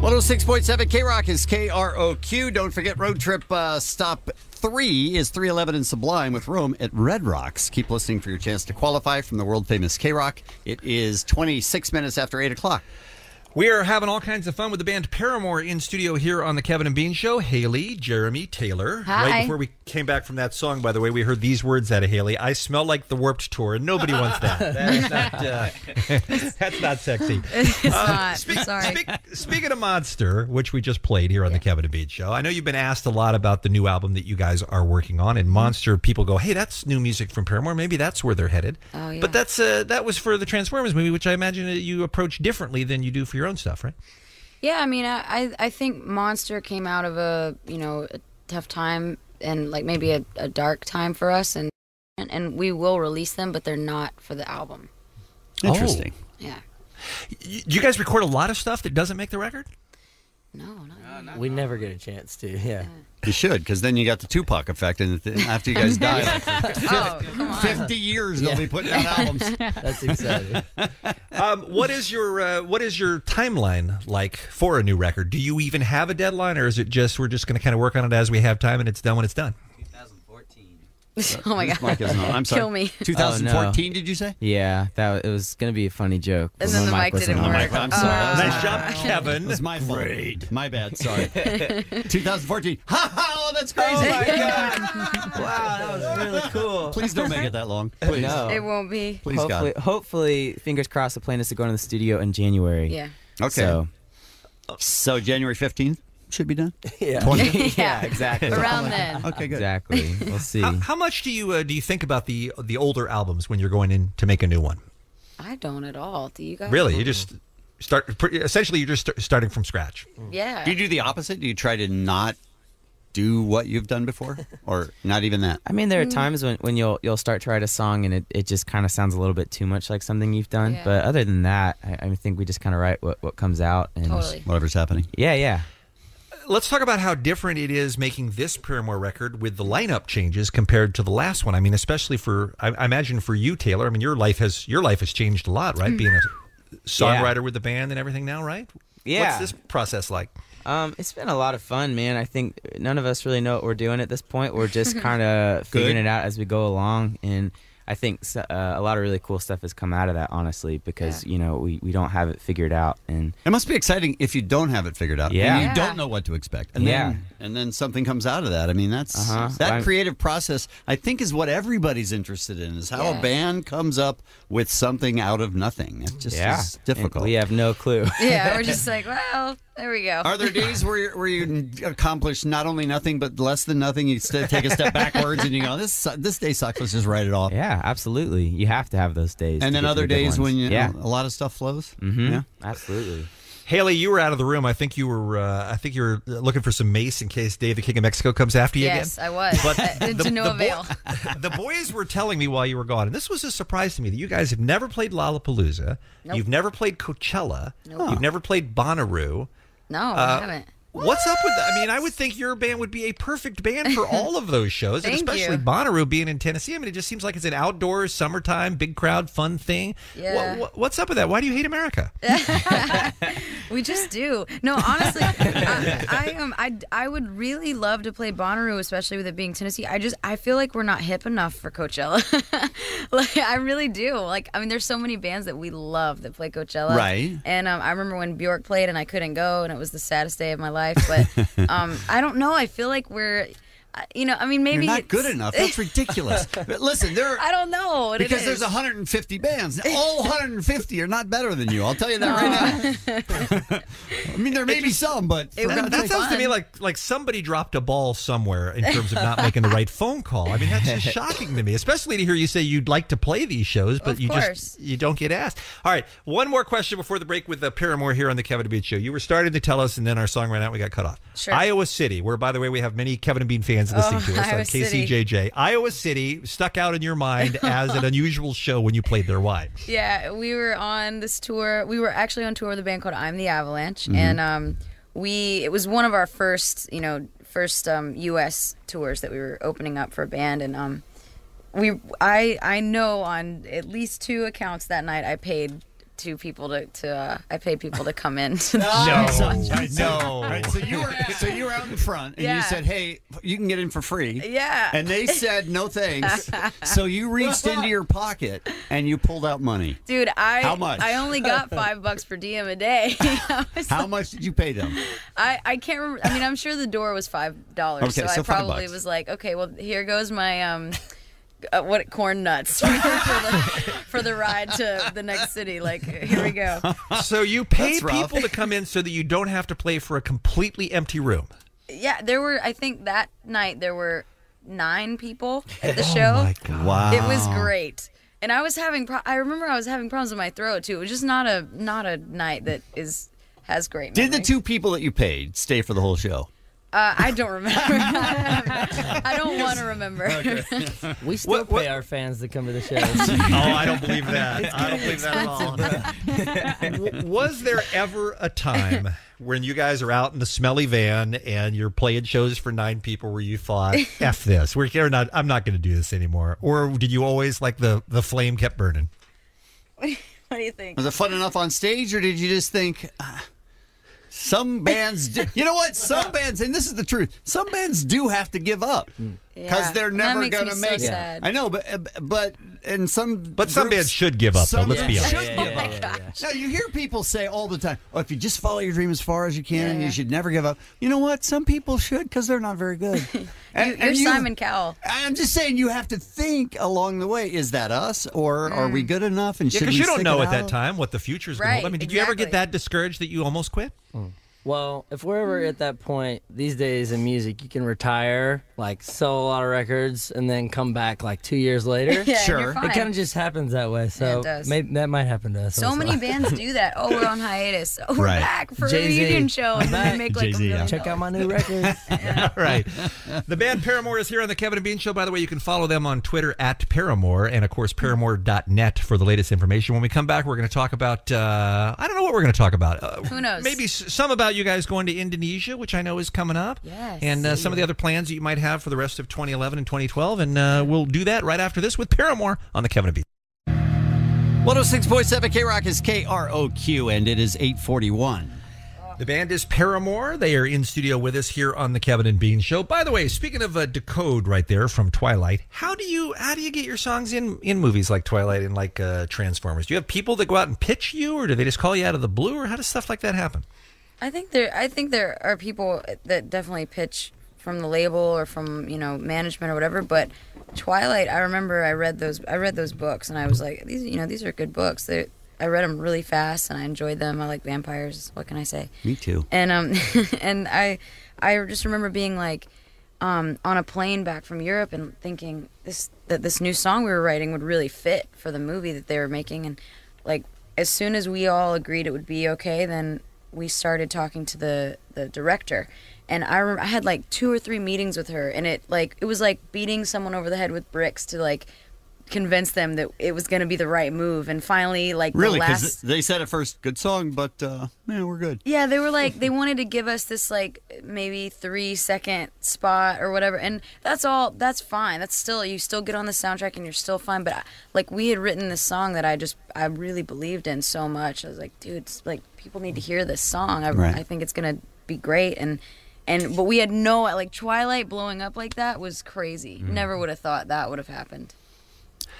106.7 KROQ is KROQ. Don't forget, road trip stop 3 is 311 in Sublime with room at Red Rocks. Keep listening for your chance to qualify from the world-famous KROQ. It is 26 minutes after 8 o'clock. We are having all kinds of fun with the band Paramore in studio here on the Kevin and Bean Show. Haley, Jeremy, Taylor. Hi. Right before we came back from that song, by the way, we heard these words out of Haley. I smell like the Warped Tour, and nobody wants that. That's not sexy. It's not. Sorry. Speaking of Monster, which we just played here on the Kevin and Bean Show, I know you've been asked a lot about the new album that you guys are working on, and Monster, people go, hey, that's new music from Paramore. Maybe that's where they're headed. Oh, yeah. But that was for the Transformers movie, which I imagine that you approach differently than you do for your own stuff, right? Yeah, I mean, I think Monster came out of a tough time and like maybe a dark time for us, and we will release them, but they're not for the album. Interesting. Yeah. Do you guys record a lot of stuff that doesn't make the record? No, not We never get a chance to, yeah. You should, because then you got the Tupac effect, and after you guys die, come on. 50 years they'll be putting out albums. That's exciting. What is your timeline like for a new record? Do you even have a deadline, or is it just we're just going to kind of work on it as we have time, and it's done when it's done? 2014. Oh my This mic God. isn't on. I'm sorry. Kill me. 2014, did you say? Yeah, it was going to be a funny joke. And then the mic didn't wasn't on. work. I'm sorry. Nice job, Kevin. It was my fault. My bad. Sorry. 2014. Ha ha! Oh, that's crazy. Oh my God. Wow, that was really cool. Please don't make it that long. Please. No. It won't be. Please, God. Hopefully, fingers crossed, the plan is to go into the studio in January. Yeah. Okay. So January 15th should be done? Yeah. 20? Yeah, exactly. Around then. Okay, good. Exactly. We'll see. How much do you think about the older albums when you're going in to make a new one? I don't at all. Do you guys? Really, you just essentially you're just starting from scratch. Yeah. Do you do the opposite? Do you try to not do what you've done before, or not even that? I mean, there are times when you'll start to write a song and it just kind of sounds a little bit too much like something you've done. Yeah. But other than that, I think we just kind of write what comes out. And Totally. Whatever's happening. Yeah. Let's talk about how different it is making this Paramore record with the lineup changes compared to the last one. I mean, especially for I imagine for you, Taylor. I mean, your life has changed a lot, right? Being a songwriter with the band and everything now, right? Yeah. What's this process like? It's been a lot of fun, man. I think none of us really know what we're doing at this point. We're just kind of figuring it out as we go along, and I think a lot of really cool stuff has come out of that, honestly, because we don't have it figured out. And it must be exciting if you don't have it figured out. Yeah. And you don't know what to expect. And then something comes out of that. I mean, that's that creative process, I think, is what everybody's interested in, is how a band comes up with something out of nothing. It just is difficult. And we have no clue. Yeah, we're just like, well, there we go. Are there days where you accomplish not only nothing but less than nothing? You take a step backwards and you go, this day sucks. Let's just write it off. Yeah, absolutely. You have to have those days. And then other days when a lot of stuff flows. Mm-hmm. Yeah, absolutely. Haley, you were out of the room. I think you were looking for some mace in case Dave the King of Mexico comes after you again. Yes, I was. But to no avail. The boys were telling me while you were gone, and this was a surprise to me, that you guys have never played Lollapalooza. Nope. You've never played Coachella. Nope. You've never played Bonnaroo. No, I haven't. What's up with that? I mean, I would think your band would be a perfect band for all of those shows, and especially Bonnaroo being in Tennessee. I mean, it just seems like it's an outdoors, summertime, big crowd, fun thing. Yeah. What's up with that? Why do you hate America? We just do. No, honestly, I would really love to play Bonnaroo, especially with it being Tennessee. I feel like we're not hip enough for Coachella. Like, I really do. Like, I mean, there's so many bands that we love that play Coachella. Right. And I remember when Bjork played and I couldn't go, and it was the saddest day of my life. But I don't know. I feel like we're, I mean, maybe you're not good enough. That's ridiculous. But listen, I don't know what because it there's is. 150 bands. All 150 are not better than you. I'll tell you that right now. I mean, there may be some, but that sounds to me like somebody dropped a ball somewhere in terms of not making the right phone call. I mean, that's just shocking to me, especially to hear you say you'd like to play these shows, but you don't get asked. All right, one more question before the break with Paramore here on the Kevin and Bean Show. You were starting to tell us, and then our song ran out. We got cut off. Sure. Iowa City, where, by the way, we have many Kevin and Bean fans listening to us on KCJJ. Iowa City stuck out in your mind as an unusual show when you played there. Why? Yeah, we were on this tour. We were actually on tour with a band called I'm the Avalanche, and it was one of our first U.S. tours that we were opening up for a band, and I know on at least 2 accounts that night I paid two people I paid people to come in. No. All right, so you were out in front, and you said, "Hey, you can get in for free." Yeah. And they said, "No thanks." So you reached into your pocket and you pulled out money. Dude, How much? I only got $5 per diem a day. How much did you pay them? I can't remember. I mean, I'm sure the door was $5. Okay, so so I probably $5. was like, okay, well, here goes my corn nuts for the ride to the next city. Like, here we go. So you paid That's rough. people to come in so that you don't have to play for a completely empty room. Yeah, I think that night there were 9 people at the show. Oh my God. Wow. It was great. And I was I remember I was having problems with my throat too. It was just not a night that has great Did the memories. 2 people that you paid stay for the whole show? I don't remember. I don't want to remember. We still pay our fans to come to the shows. Oh, I don't believe that. I don't believe that at all. Was there ever a time when you guys are out in the smelly van and you're playing shows for 9 people where you thought, F this, I'm not going to do this anymore? Or did you always, like, the flame kept burning? What do you think? Was it fun enough on stage, or did you just think... Some bands do. You know what? Some bands, and this is the truth, some bands do have to give up because they're never going to make it. I know, but some bands should give up, though. Let's be honest. Now, you hear people say all the time, "Oh, if you just follow your dream as far as you can, you should never give up." You know what? Some people should because they're not very good. You're Simon Cowell. I'm just saying you have to think along the way. Is that us, or are we good enough? And because you don't know at that time what the future's going to hold. I mean, did you ever get that discouraged that you almost quit? Well, if we're ever at that point these days in music, you can retire, like sell a lot of records, and then come back like 2 years later. Sure. It kind of just happens that way. So it does. maybe that might happen to us. So also. many bands do that. Oh, we're on hiatus. Oh, we're back for Jay-Z. a reunion show. And then they make like Jay-Z, $1 million. Check out my new record. All right. The band Paramore is here on the Kevin and Bean Show. By the way, you can follow them on Twitter at Paramore, and of course Paramore.net for the latest information. When we come back, we're going to talk about I don't know what we're going to talk about. Who knows? Maybe some about you guys going to Indonesia, which I know is coming up. Yes. And some of the other plans that you might have for the rest of 2011 and 2012. And we'll do that right after this with Paramore on the Kevin and Bean. 106.7 KROQ is KROQ, and it is 8:41. The band is Paramore. They are in studio with us here on the Kevin and Bean Show. By the way, speaking of Decode right there from Twilight, how do you get your songs in movies like Twilight and like Transformers? Do you have people that go out and pitch you, or do they just call you out of the blue, or how does stuff like that happen? I think there are people that definitely pitch from the label or from management or whatever. But Twilight, I remember I read those books and I was like, these are good books. I read them really fast and I enjoyed them. I like vampires. What can I say? Me too. And and I just remember being like on a plane back from Europe and thinking that this new song we were writing would really fit for the movie that they were making. And like as soon as we all agreed it would be okay, then we started talking to the director, and I remember I had like 2 or 3 meetings with her, and it was like beating someone over the head with bricks to like convince them that it was going to be the right move. And finally, like really, because they said at first, good song, but we're good. Yeah, they were like, they wanted to give us this like maybe 3-second spot or whatever, and that's all. That's fine. That's still, you still get on the soundtrack and you're still fine. But like we had written this song that I really believed in so much. I was like, dude, it's like people need to hear this song. I think it's gonna be great. But we had no, like, Twilight blowing up like that was crazy. Never would have thought that would have happened.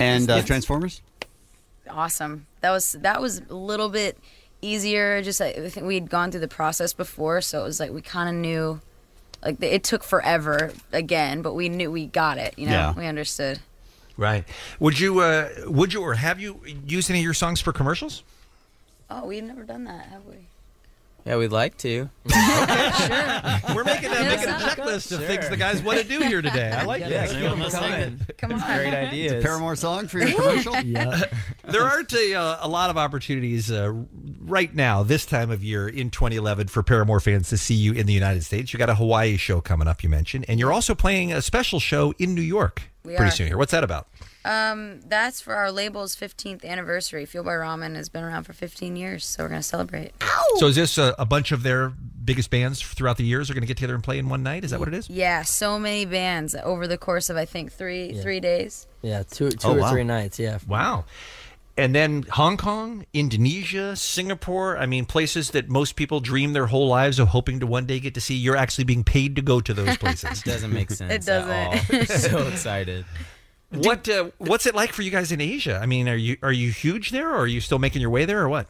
And Transformers? Awesome. That was a little bit easier. Just I think we'd gone through the process before, so it was like we kind of knew. Like it took forever again, but we knew we got it. Yeah. We understood. Right. Would you or have you used any of your songs for commercials? Oh, we've never done that, have we? Yeah, we'd like to. Okay, sure. We're making a checklist of things the guys want to do here today. I like this. Come on. Great ideas. It's a Paramore song for your commercial? Yeah. There aren't a lot of opportunities right now, this time of year in 2011, for Paramore fans to see you in the United States. You got a Hawaii show coming up, you mentioned, and you're also playing a special show in New York pretty soon here. What's that about? That's for our label's 15th anniversary. Fuel by Ramen has been around for 15 years, so we're going to celebrate. So is this a bunch of their biggest bands throughout the years are going to get together and play in one night? Is that what it is? Yeah, so many bands over the course of, I think, three days. Yeah, two or 3 nights, yeah. Wow. And then Hong Kong, Indonesia, Singapore. I mean, places that most people dream their whole lives of hoping to one day get to see. You're actually being paid to go to those places. It doesn't make sense. It doesn't. At all. So excited. What's it like for you guys in Asia? I mean, are you huge there, or are you still making your way there, or what?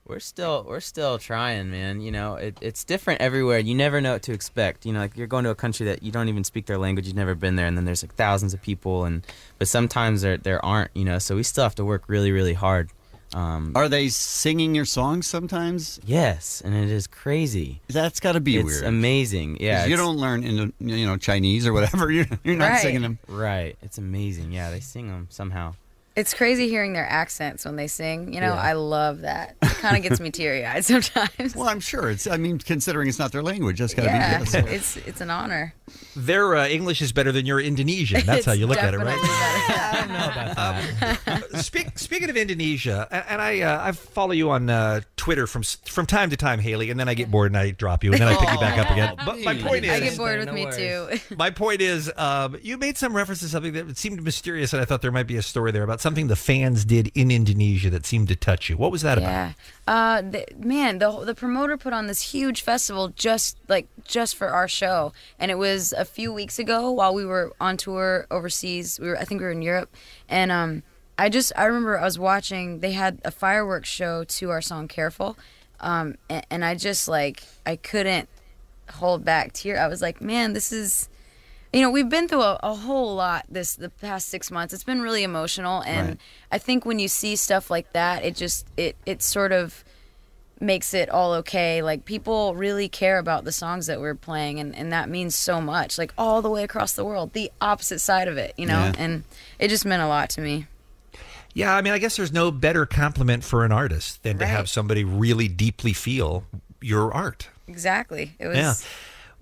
We're still trying, man. You know, it's different everywhere. You never know what to expect. You know, like you're going to a country that you don't even speak their language. You've never been there, and then there's like thousands of people, but sometimes there aren't. You know, so we still have to work really, really hard. Are they singing your songs sometimes? Yes, and it is crazy. That's got to be weird. It's amazing. Yeah, you don't learn Chinese or whatever. You're not singing them. Right. It's amazing. Yeah, they sing them somehow. It's crazy hearing their accents when they sing. You know, I love that. It kind of gets me teary-eyed sometimes. Well, I'm sure. Considering it's not their language, that's got to be it's an honor. Their English is better than your Indonesian. That's how you look at it, right? I don't know about that. Speaking of Indonesia, and I follow you on Twitter from time to time, Haley, and then I get bored and I drop you, and then I pick you back up again. But my point is, I get bored with me too. My point is, you made some reference to something that seemed mysterious, and I thought there might be a story there about something the fans did in Indonesia that seemed to touch you. What was that about? The promoter put on this huge festival just for our show, and it was a few weeks ago while we were on tour overseas. I think we were in Europe, and I remember I was watching. They had a fireworks show to our song "Careful," and I couldn't hold back tears. I was like, man, this is. We've been through a whole lot the past 6 months. It's been really emotional, and I think when you see stuff like that, it sort of makes it all okay. Like, people really care about the songs that we're playing, and that means so much. Like, all the way across the world, the opposite side of it, and it just meant a lot to me. Yeah, I mean, I guess there's no better compliment for an artist than to have somebody really deeply feel your art. Exactly. It was. Yeah.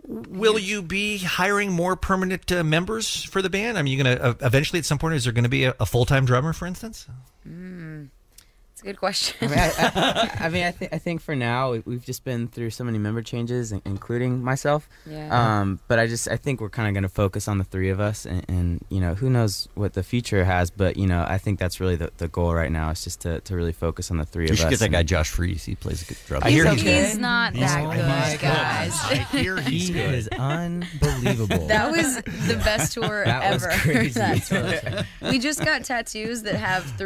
Will you be hiring more permanent members for the band? I mean, you're going to eventually at some point, is there going to be a full-time drummer, for instance? It's a good question. I think for now we've just been through so many member changes, including myself. Yeah. But I think we're kind of going to focus on the three of us, and who knows what the future has. But I think that's really the goal right now, is just to really focus on the three of us. You should get that guy Josh Freese. He plays a good drum. I hear he's not that good, guys. I hear he's good. He is unbelievable. That was the best tour ever. Was crazy. That tour. We just got tattoos that have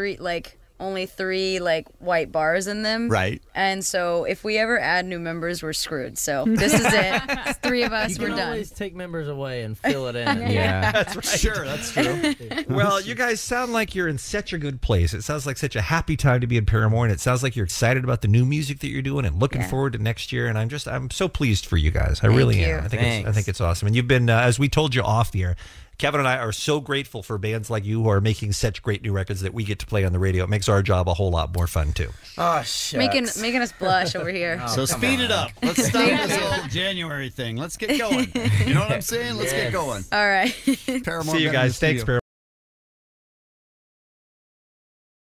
only three white bars in them. Right. And so if we ever add new members, we're screwed. So this is it. It's three of us. We're done. Always take members away and fill it in. Yeah. That's right. Sure, that's true. Well, you guys sound like you're in such a good place. It sounds like such a happy time to be in Paramore, and it sounds like you're excited about the new music that you're doing and looking forward to next year. And I'm so pleased for you guys. I really am. I think it's awesome. And you've been, as we told you off the air, Kevin and I are so grateful for bands like you who are making such great new records that we get to play on the radio. It makes our job a whole lot more fun, too. Oh, shucks. Making us blush over here. So speed it up. Let's stop this whole January thing. Let's get going. You know what I'm saying? Let's get going. All right. Paramore. See you guys. Thanks, Paramore.